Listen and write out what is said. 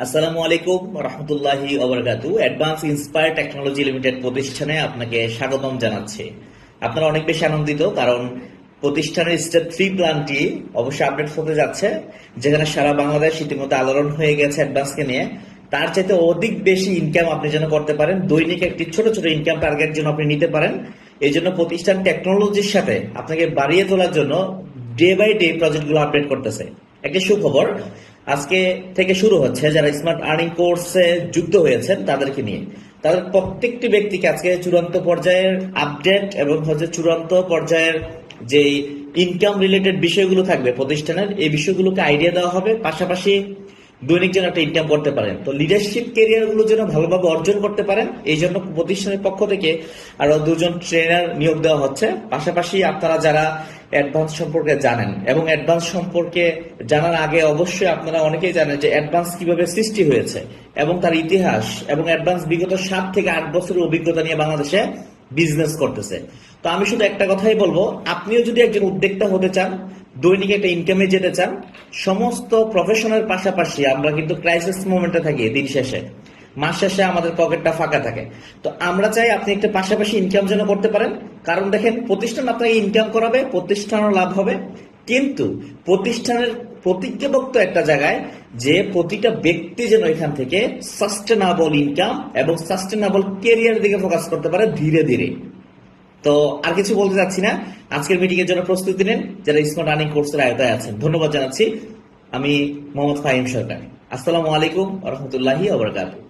আসসালামু আলাইকুম রহমতুল্লাহি ওবরাকাতু। অ্যাডভান্স ইন্সপায়ার টেকনোলজি লিমিটেড প্রতিষ্ঠানে আপনাকে স্বাগতম জানাচ্ছি। আপনারা অনেক বেশি আনন্দিত, কারণ প্রতিষ্ঠানের স্টেপ 3 প্ল্যানটি অবশ্যই আপডেট হতে যাচ্ছে, যেখানে সারা বাংলাদেশ ইতিমধ্যে আলোড়ন হয়ে গেছে অ্যাডভান্সকে নিয়ে। তার চাইতে অধিক বেশি ইনকাম আপনি যেন করতে পারেন, দৈনিক একটি ছোট ছোট ইনকাম টার্গেট যেন আপনি নিতে পারেন। এই জন্য প্রতিষ্ঠান টেকনোলজির সাথে আপনাকে বাড়িয়ে তোলার জন্য ডে বাই ডে প্রজেক্টগুলো আপডেট করতেছে। একটি সুখবর, আজকে থেকে শুরু হচ্ছে যারা স্মার্ট আর্নিং কোর্সে যুক্ত হয়েছেন তাদেরকে নিয়ে। তাদের প্রত্যেকটি ব্যক্তিকে আজকে চূড়ান্ত পর্যায়ের আপডেট এবং চূড়ান্ত পর্যায়ের যে ইনকাম রিলেটেড বিষয়গুলো থাকবে প্রতিষ্ঠানের, এই বিষয়গুলোকে আইডিয়া দেওয়া হবে। পাশাপাশি দৈনিক যেন একটা ইনকাম করতে পারেন, তো লিডারশিপ ক্যারিয়ার গুলো যেন ভালোভাবে অর্জন করতে পারেন, এই জন্য প্রতিষ্ঠানের পক্ষ থেকে আরো 2জন ট্রেনার নিয়োগ দেওয়া হচ্ছে। পাশাপাশি আপনারা যারা অ্যাডভান্স সম্পর্কে জানেন এবং অ্যাডভান্স সম্পর্কে জানার আগে অবশ্যই আপনারা অনেকেই জানেন যে অ্যাডভান্স কিভাবে সৃষ্টি হয়েছে এবং তার ইতিহাস, এবং অ্যাডভান্স বিগত 7 থেকে 8 বছরের অভিজ্ঞতা নিয়ে বাংলাদেশে বিজনেস করতেছে। তো আমি শুধু একটা কথাই বলবো, আপনিও যদি একজন উদ্যোক্তা হতে চান, দৈনিক একটা ইনকামে যেতে চান, সমস্ত প্রফেশনের পাশাপাশি আমরা কিন্তু ক্রাইসিস মোমেন্টে থাকি। দিন শেষে, মাস শেষে আমাদের পকেটটা ফাঁকা থাকে। তো আমরা চাই আপনি একটা পাশাপাশি ইনকাম যেন করতে পারেন, কারণ দেখেন প্রতিষ্ঠান আপনাকে ইনকাম করাবে, প্রতিষ্ঠানও লাভ হবে। কিন্তু প্রতিষ্ঠানের প্রতিজ্ঞাবক্ত একটা জায়গায় যে প্রতিটা ব্যক্তি যেন এখান থেকে সাস্টেনেবল ইনকাম এবং সাস্টেনেবল ক্যারিয়ার দিকে ফোকাস করতে পারে ধীরে ধীরে। তো আর কিছু বলতে চাচ্ছি না, আজকের মিটিং এর জন্য প্রস্তুতি নেন যারা স্মার্ট আর্নিং কোর্সের আওতায় আছেন। ধন্যবাদ জানাচ্ছি। আমি মোহাম্মদ ফাহিম সরকার। আসসালামু আলাইকুম রহমতুল্লাহি ওয়া বারাকাতুহু।